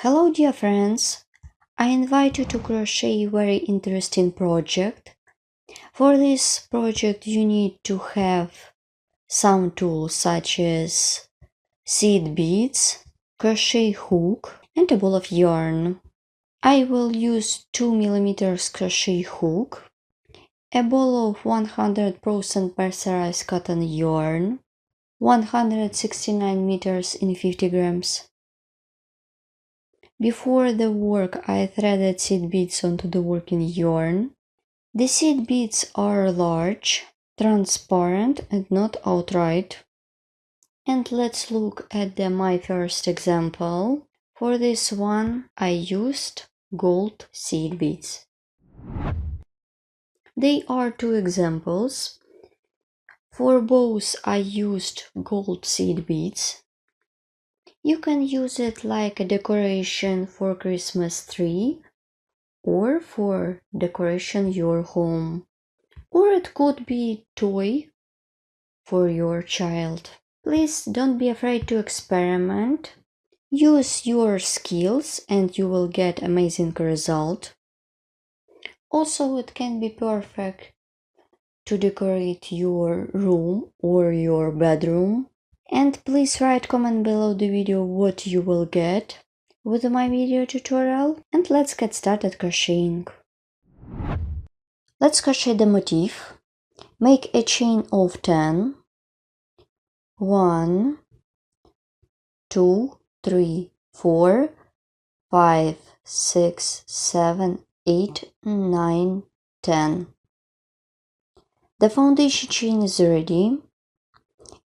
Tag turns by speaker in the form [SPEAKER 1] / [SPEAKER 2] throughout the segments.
[SPEAKER 1] Hello dear friends, I invite you to crochet a very interesting project. For this project you need to have some tools such as seed beads, crochet hook and a ball of yarn. I will use 2mm crochet hook, a ball of 100% mercerized cotton yarn, 169 meters in 50 grams. Before the work, I threaded seed beads onto the working yarn. The seed beads are large, transparent and not outright. And let's look at my first example. For this one, I used gold seed beads. They are two examples. For both, I used gold seed beads. You can use it like a decoration for Christmas tree or for decoration your home, or it could be toy for your child. Please don't be afraid to experiment. Use your skills and you will get amazing result. Also, it can be perfect to decorate your room or your bedroom. And please write comment below the video what you will get with my video tutorial, and let's get started crocheting. Let's crochet the motif. Make a chain of 10. 1, 2, 3, 4, 5, 6, 7, 8, 9, 10. The foundation chain is ready.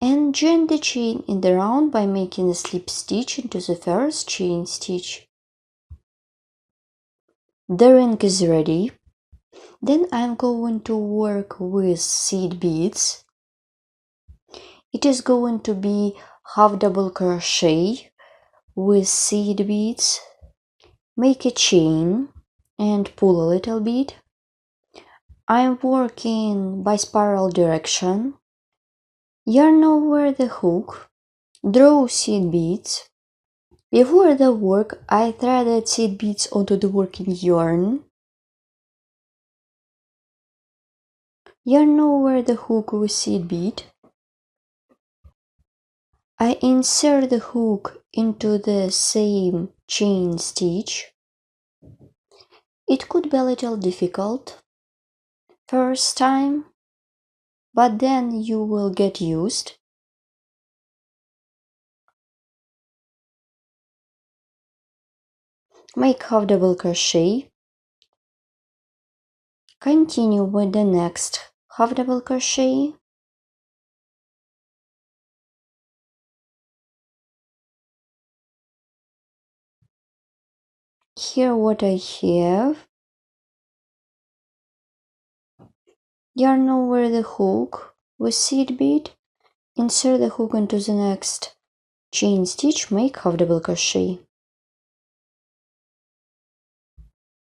[SPEAKER 1] And join the chain in the round by making a slip stitch into the first chain stitch. The ring is ready. Then I'm going to work with seed beads. It is going to be half double crochet with seed beads. Make a chain and pull a little bit. I'm working by spiral direction. Yarn over the hook. Draw seed beads. Before the work, I threaded seed beads onto the working yarn. Yarn over the hook with seed bead. I insert the hook into the same chain stitch. It could be a little difficult first time, but then you will get used. Make half double crochet. Continue with the next half double crochet. Here what I have. Yarn over the hook with seed bead. Insert the hook into the next chain stitch. Make half double crochet.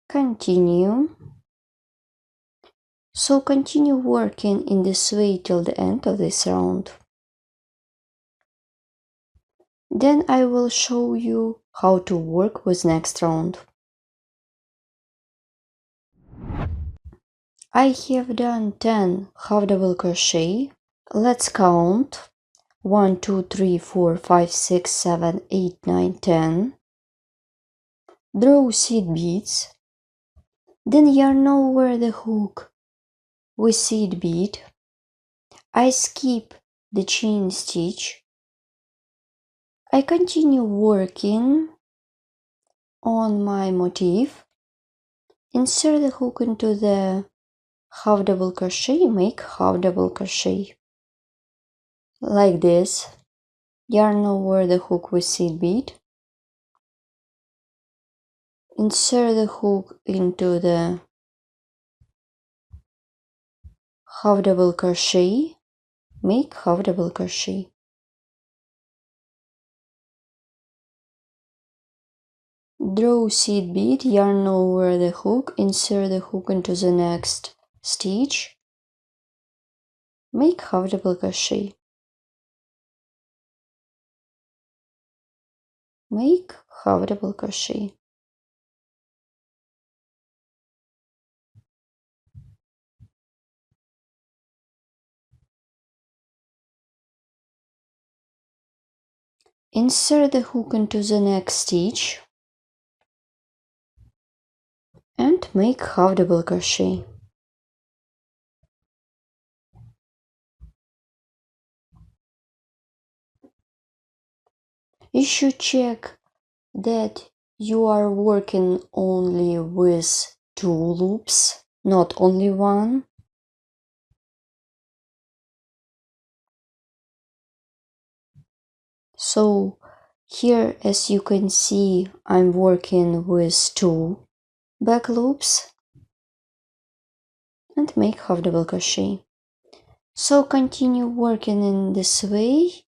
[SPEAKER 1] Continue. So continue working in this way till the end of this round. Then I will show you how to work with next round. I have done 10 half double crochet. Let's count 1, 2, 3, 4, 5, 6, 7, 8, 9, 10. Draw seed beads. Then yarn over the hook with seed bead. I skip the chain stitch. I continue working on my motif. Insert the hook into the half double crochet, make half double crochet like this. Yarn over the hook with seed bead. Insert the hook into the half double crochet, make half double crochet. Draw seed bead, yarn over the hook, insert the hook into the next stitch, make half double crochet. Make half double crochet. Insert the hook into the next stitch and make half double crochet. You should check that you are working only with 2 loops, not only 1. So here, as you can see, I'm working with 2 back loops and make half double crochet. So continue working in this way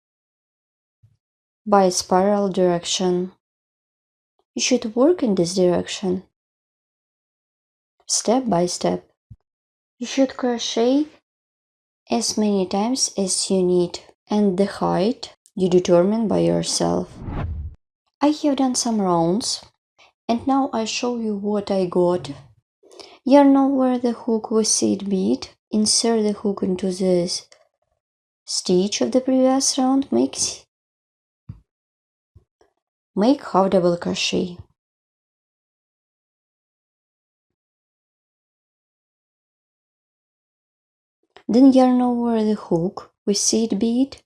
[SPEAKER 1] by spiral direction. You should work in this direction, step by step. You should crochet as many times as you need, and the height you determine by yourself. I have done some rounds, and now I show you what I got. Yarn over the hook with seed bead, insert the hook into this stitch of the previous round, make half double crochet. Then yarn over the hook with seed bead,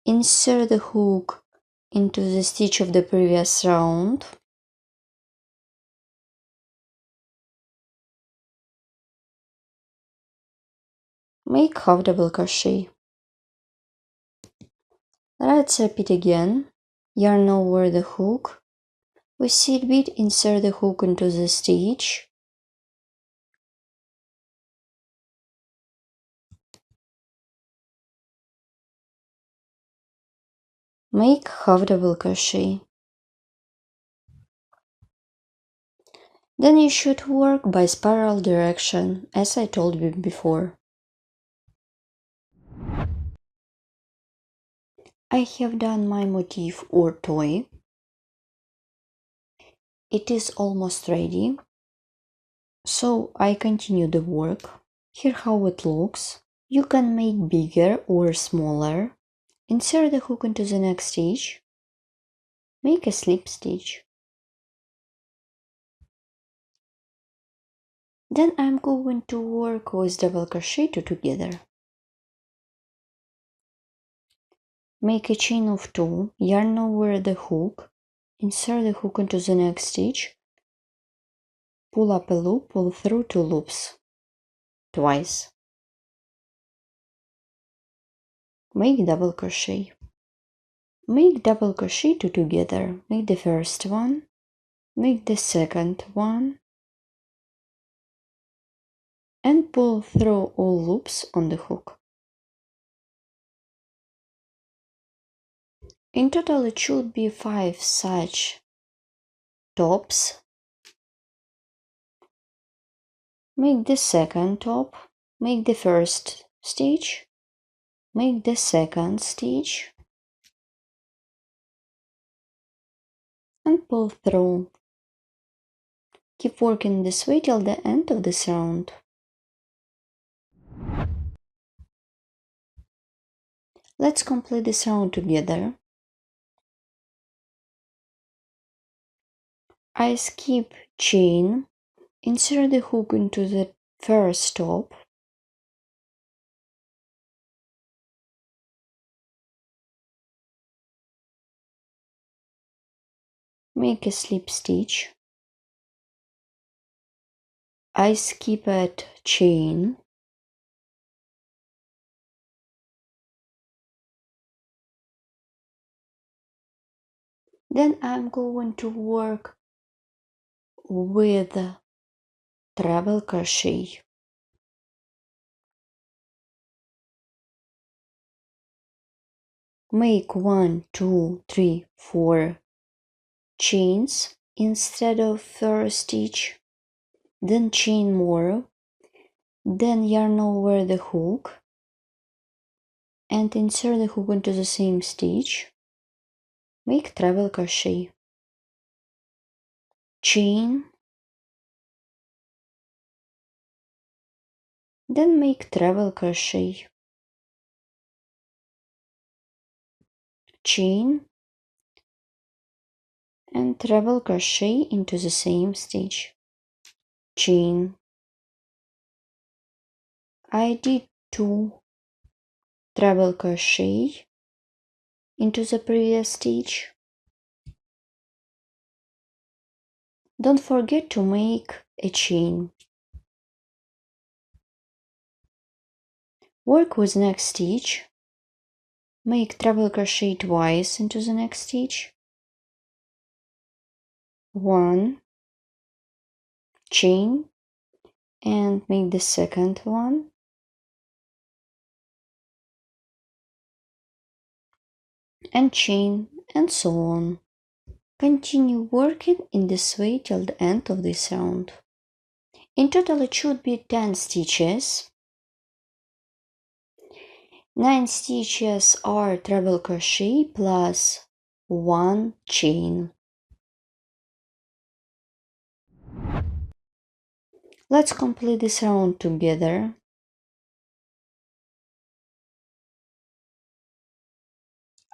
[SPEAKER 1] insert the hook into the stitch of the previous round, make half double crochet. Let's repeat again. Yarn over the hook with seed bead, insert the hook into the stitch, make half double crochet. Then you should work by spiral direction, as I told you before. I have done my motif or toy. It is almost ready. So I continue the work. Here how it looks. You can make bigger or smaller. Insert the hook into the next stitch. Make a slip stitch. Then I'm going to work with double crochet together. Make a chain of 2, yarn over the hook, insert the hook into the next stitch, pull up a loop, pull through 2 loops, twice. Make double crochet. Make double crochet 2 together. Make the first one, make the second one, and pull through all loops on the hook. In total it should be 5 such tops. Make the second top, make the first stitch, make the second stitch, and pull through. Keep working this way till the end of this round. Let's complete this round together. I skip chain, insert the hook into the first top, make a slip stitch, I skip at chain, then I'm going to work with treble crochet. Make 1, 2, 3, 4 chains instead of first stitch, then chain more, then yarn over the hook and insert the hook into the same stitch, make treble crochet, chain, then make treble crochet, chain, and treble crochet into the same stitch, chain. I did 2 treble crochet into the previous stitch. Don't forget to make a chain. Work with next stitch. Make treble crochet twice into the next stitch. 1, chain, and make the second one. And chain, and so on. Continue working in this way till the end of this round. In total it should be 10 stitches. 9 stitches are treble crochet plus 1 chain. Let's complete this round together.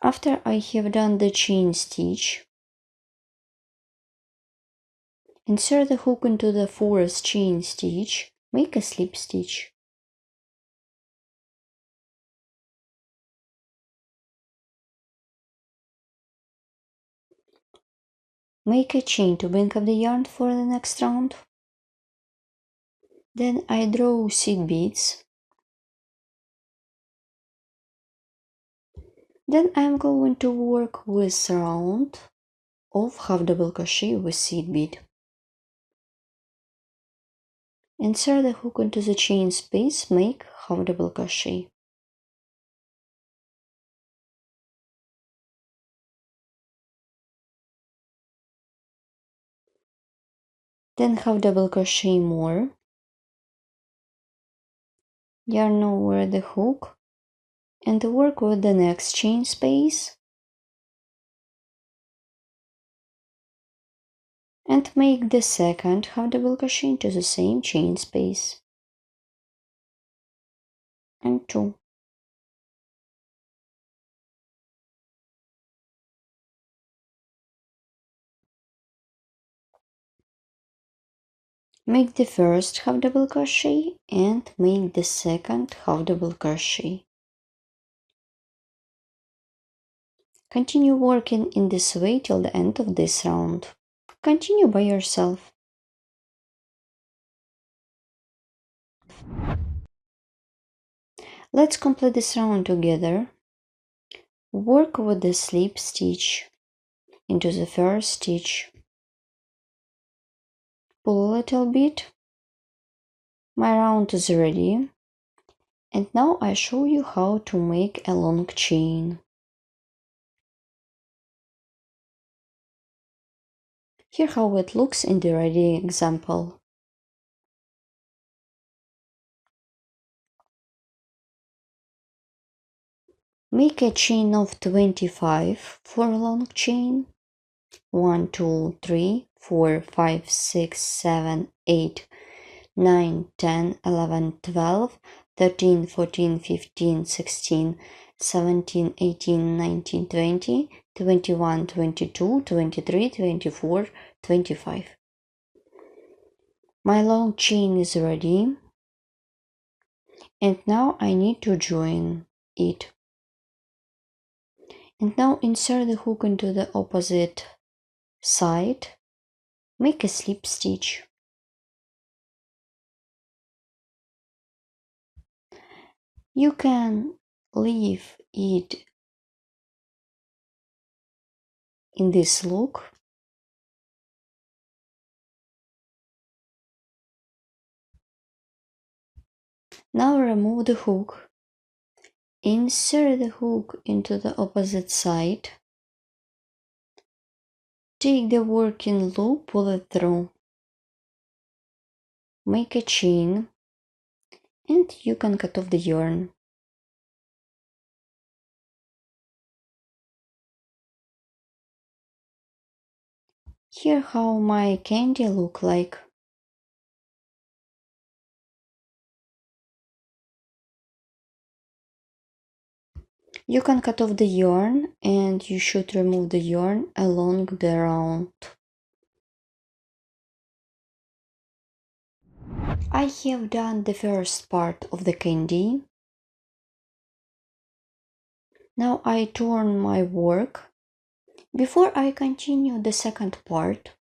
[SPEAKER 1] After I have done the chain stitch, insert the hook into the 4th chain stitch, make a slip stitch. Make a chain to bring up the yarn for the next round. Then I draw seed beads. Then I'm going to work with round of half double crochet with seed bead. Insert the hook into the chain space, make half double crochet. Then half double crochet more. Yarn over the hook and work with the next chain space. And make the second half double crochet into the same chain space. And 2. Make the first half double crochet and make the second half double crochet. Continue working in this way till the end of this round. Continue by yourself. Let's complete this round together. Work with the slip stitch into the first stitch. Pull a little bit. My round is ready. And now I show you how to make a long chain. Here how it looks in the ready example. Make a chain of 25 for a long chain. 1, 2, 3, 4, 5, 6, 7, 8, 9, 10, 11, 12, 13, 14, 15, 16, 17, 18, 19, 20, 21, 22, 23, 24, 25. My long chain is ready. And now I need to join it. And now insert the hook into the opposite side. Make a slip stitch. You can leave it in this look. Now remove the hook. Insert the hook into the opposite side. Take the working loop, pull it through. Make a chain and you can cut off the yarn. Here how my candy look like. You can cut off the yarn and you should remove the yarn along the round. I have done the first part of the candy. Now I turn my work. Before I continue the second part,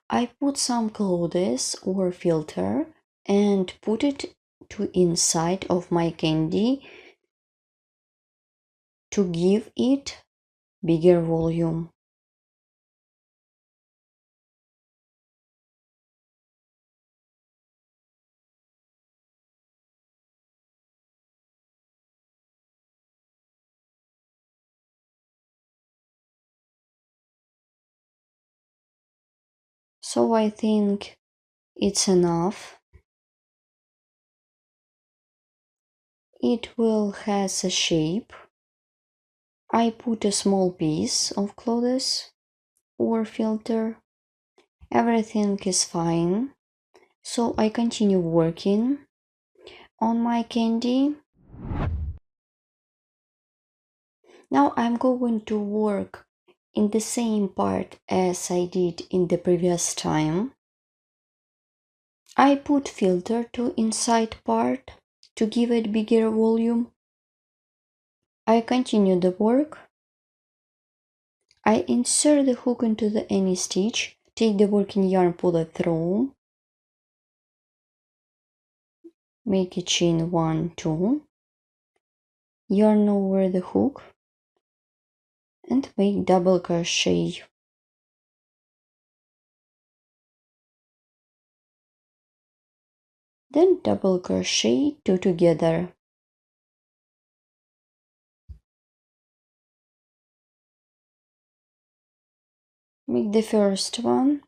[SPEAKER 1] I put some clothes or filter and put it to inside of my candy to give it bigger volume. So I think it's enough. It will has a shape. I put a small piece of clothes or filter. Everything is fine. So I continue working on my candy. Now I'm going to work in the same part as I did in the previous time. I put filter to inside part to give it bigger volume. I continue the work. I insert the hook into the any stitch, take the working yarn, pull it through, make a chain 1, 2, yarn over the hook, and make double crochet. Then double crochet 2 together. Make the first one,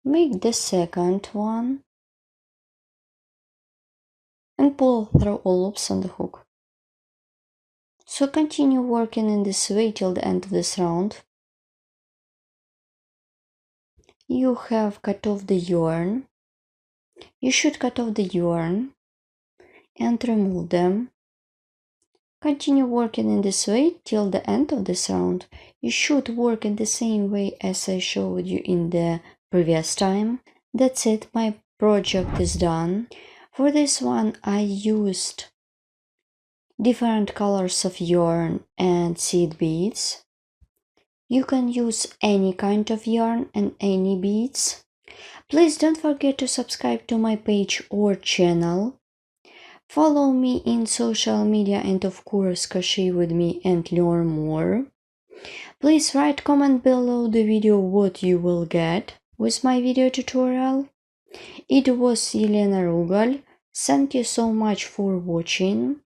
[SPEAKER 1] make the second one, and pull through all loops on the hook. So continue working in this way till the end of this round. You have cut off the yarn. You should cut off the yarn and remove them. Continue working in this way till the end of this round. You should work in the same way as I showed you in the previous time. That's it, my project is done. For this one I used different colors of yarn and seed beads. You can use any kind of yarn and any beads. Please don't forget to subscribe to my page or channel. Follow me in social media and of course crochet with me and learn more. Please write comment below the video what you will get with my video tutorial. It was Elena Rugal. Thank you so much for watching.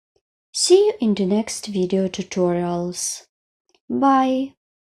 [SPEAKER 1] See you in the next video tutorials. Bye!